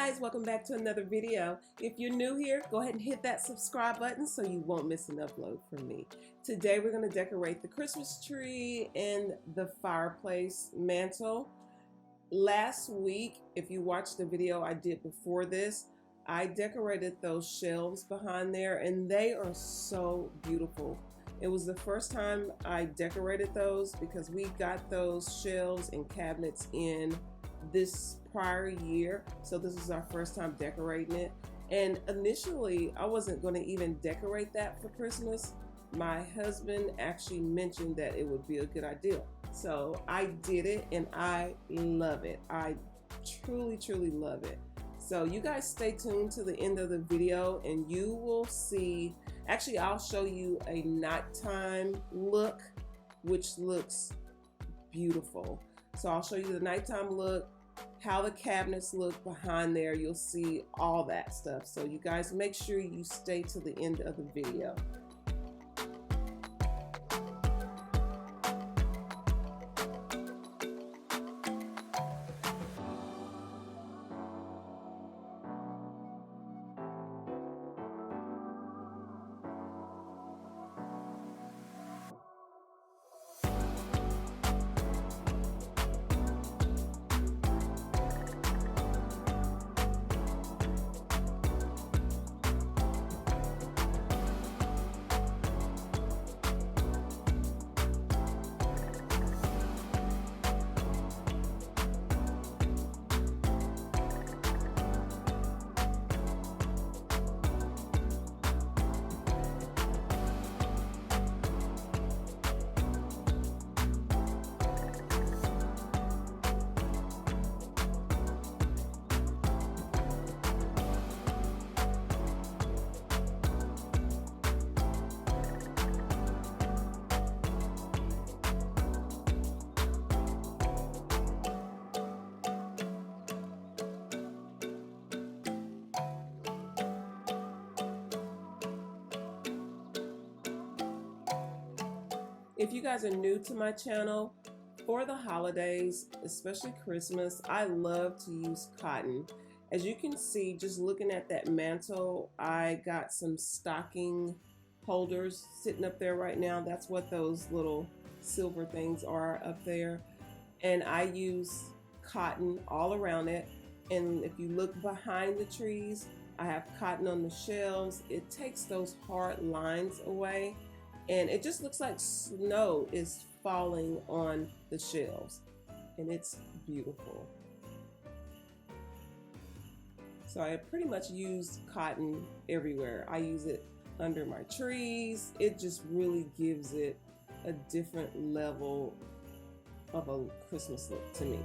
guys, welcome back to another video. If you're new here, go ahead and hit that subscribe button so you won't miss an upload from me. Today we're going to decorate the Christmas tree and the fireplace mantle. Last week, if you watched the video I did before this, I decorated those shelves behind there and they are so beautiful. It was the first time I decorated those because we got those shelves and cabinets in this prior year, so this is our first time decorating it. And initially I wasn't going to even decorate that for Christmas. My husband actually mentioned that it would be a good idea, so I did it and I love it. I truly love it. So you guys stay tuned to the end of the video and you will see, actually I'll show you a nighttime look which looks beautiful. So I'll show you the nighttime look, how the cabinets look behind there. You'll see all that stuff. So you guys make sure you stay to the end of the video. If you guys are new to my channel, for the holidays, especially Christmas, I love to use cotton. As you can see, just looking at that mantle, I got some stocking holders sitting up there right now. That's what those little silver things are up there. And I use cotton all around it. And if you look behind the trees, I have cotton on the shelves. It takes those hard lines away. And it just looks like snow is falling on the shelves, and it's beautiful. So I pretty much use cotton everywhere. I use it under my trees. It just really gives it a different level of a Christmas look to me.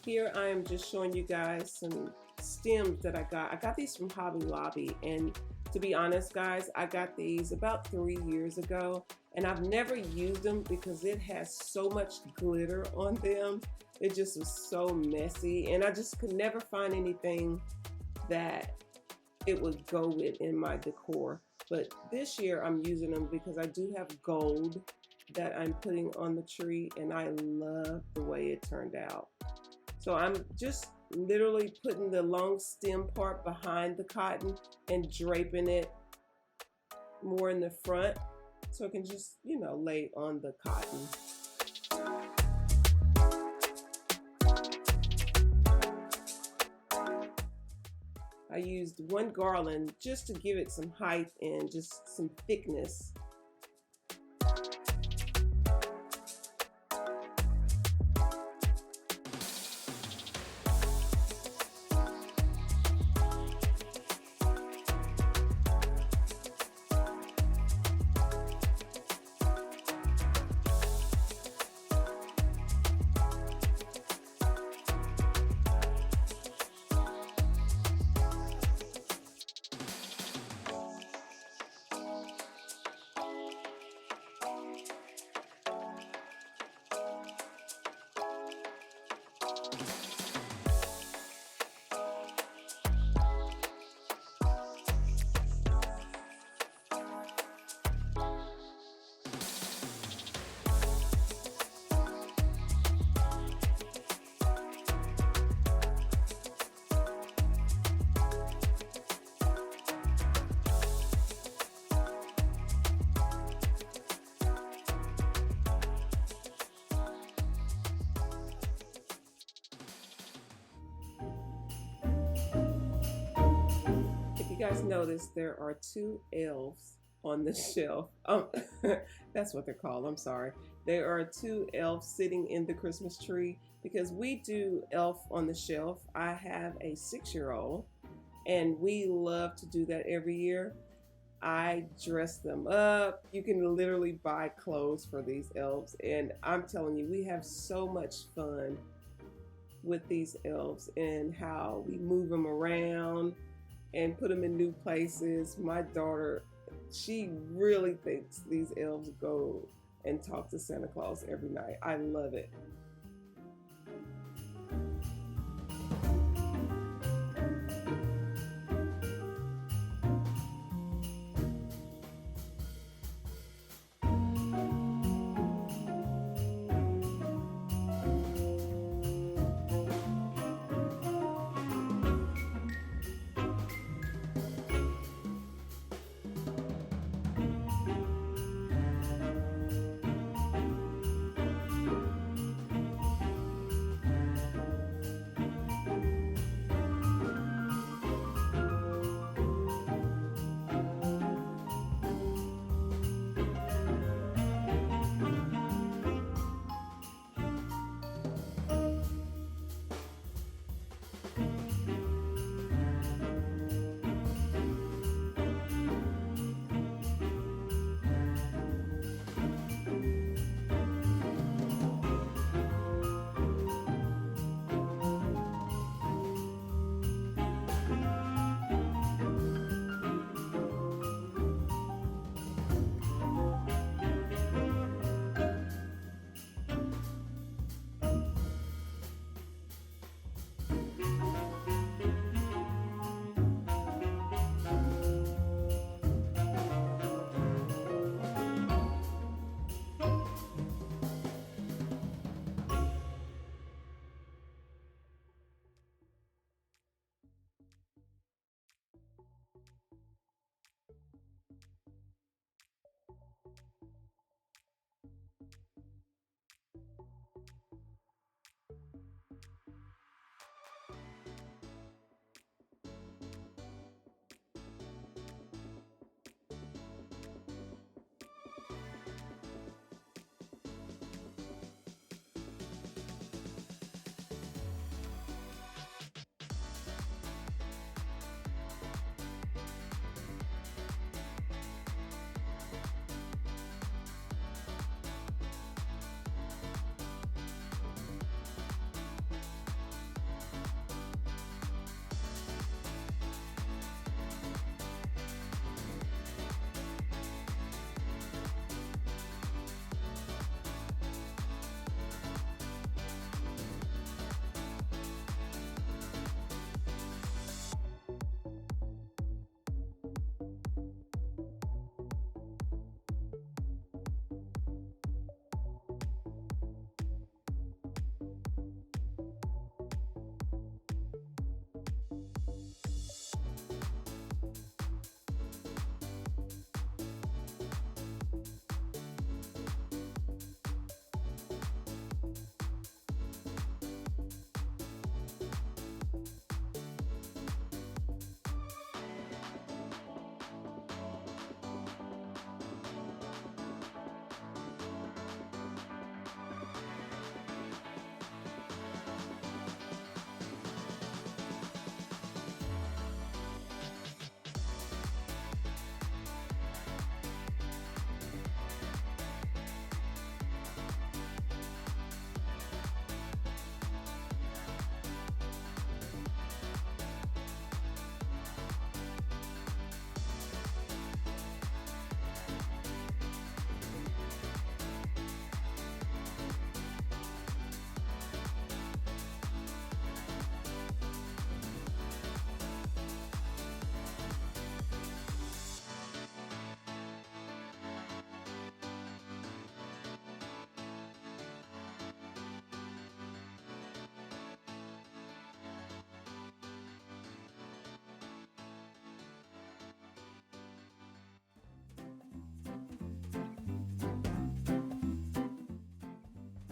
Here I am just showing you guys some stems that I got. I got these from Hobby Lobby, and to be honest guys, I got these about 3 years ago, and I've never used them because it has so much glitter on them. It just was so messy, and I just could never find anything that it would go with in my decor. But this year I'm using them because I do have gold that I'm putting on the tree, and I love the way it turned out. So I'm just literally putting the long stem part behind the cotton and draping it more in the front so it can just, you know, lay on the cotton. I used one garland just to give it some height and just some thickness. You guys notice there are 2 elves on the shelf. That's what they're called. I'm sorry. There are 2 elves sitting in the Christmas tree because we do elf on the shelf. I have a 6-year-old, and we love to do that every year. I dress them up. You can literally buy clothes for these elves, and I'm telling you, we have so much fun with these elves and how we move them around and put them in new places. My daughter, she really thinks these elves go and talk to Santa Claus every night. I love it.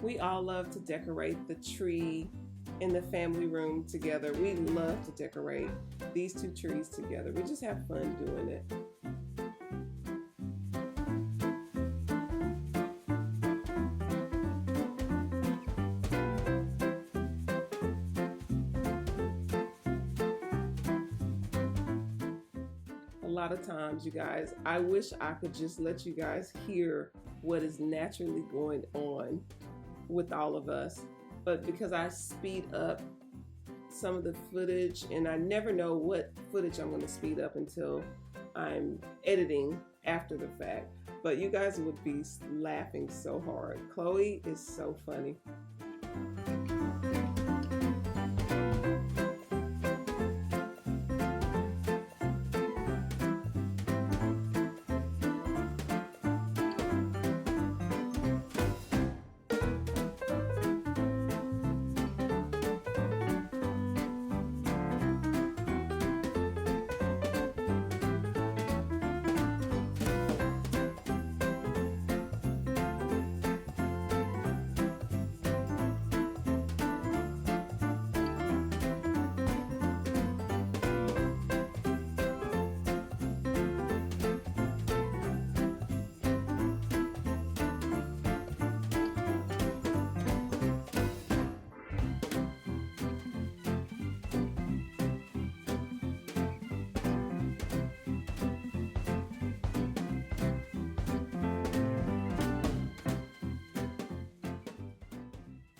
We all love to decorate the tree in the family room together. We love to decorate these two trees together. We just have fun doing it. A lot of times, you guys, I wish I could just let you guys hear what is naturally going on with all of us, but because I speed up some of the footage, and I never know what footage I'm going to speed up until I'm editing after the fact, but you guys would be laughing so hard. Chloe is so funny.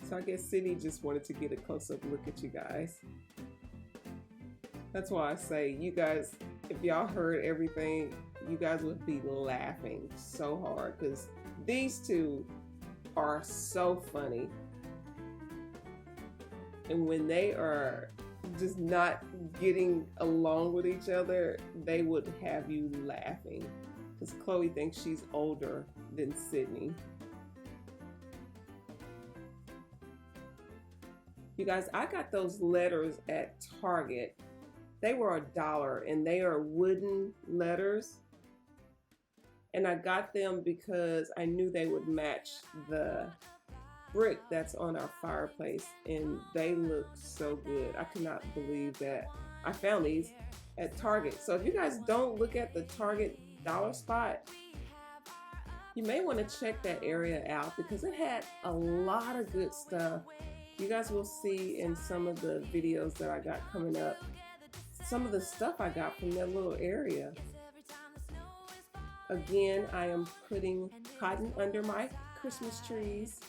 So I guess Sydney just wanted to get a close-up look at you guys. That's why I say, you guys, if y'all heard everything, you guys would be laughing so hard because these two are so funny. And when they are just not getting along with each other, they would have you laughing because Chloe thinks she's older than Sydney. You guys, I got those letters at Target. They were $1 and they are wooden letters. And I got them because I knew they would match the brick that's on our fireplace, and they look so good. I could not believe that I found these at Target. So if you guys don't look at the Target dollar spot, you may want to check that area out because it had a lot of good stuff. You guys will see in some of the videos that I got coming up some of the stuff I got from that little area. Again, I am putting cotton under my Christmas trees.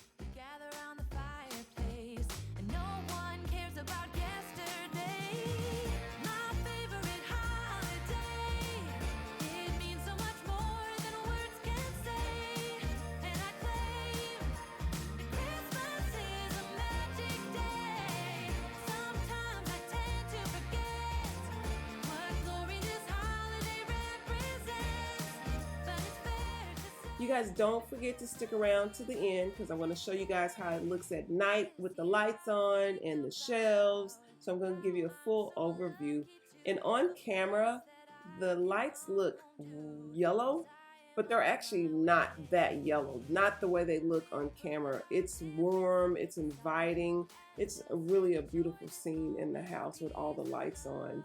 You guys don't forget to stick around to the end because I want to show you guys how it looks at night with the lights on and the shelves. So I'm going to give you a full overview. And on camera, the lights look yellow, but they're actually not that yellow. Not the way they look on camera. It's warm, it's inviting. It's really a beautiful scene in the house with all the lights on.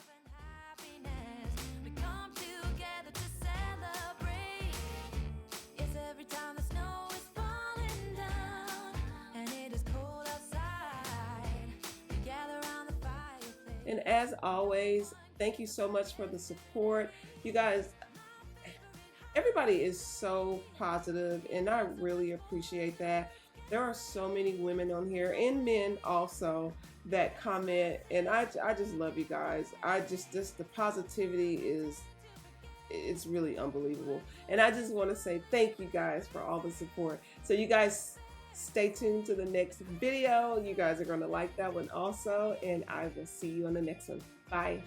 And as always, thank you so much for the support. You guys, everybody is so positive, and I really appreciate that. There are so many women on here, and men also, that comment, and I just love you guys. The positivity it's really unbelievable. And I just want to say thank you guys for all the support. So you guys, stay tuned to the next video. You guys are going to like that one also, and I will see you on the next one. Bye.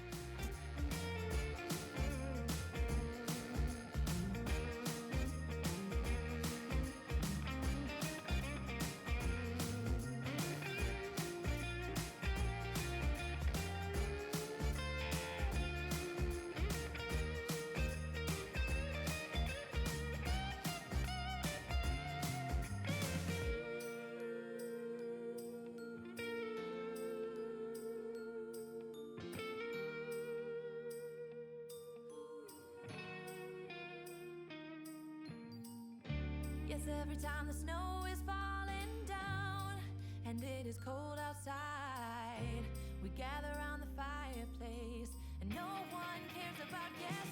every time the snow is falling down and it is cold outside. We gather around the fireplace and no one cares about yesterday.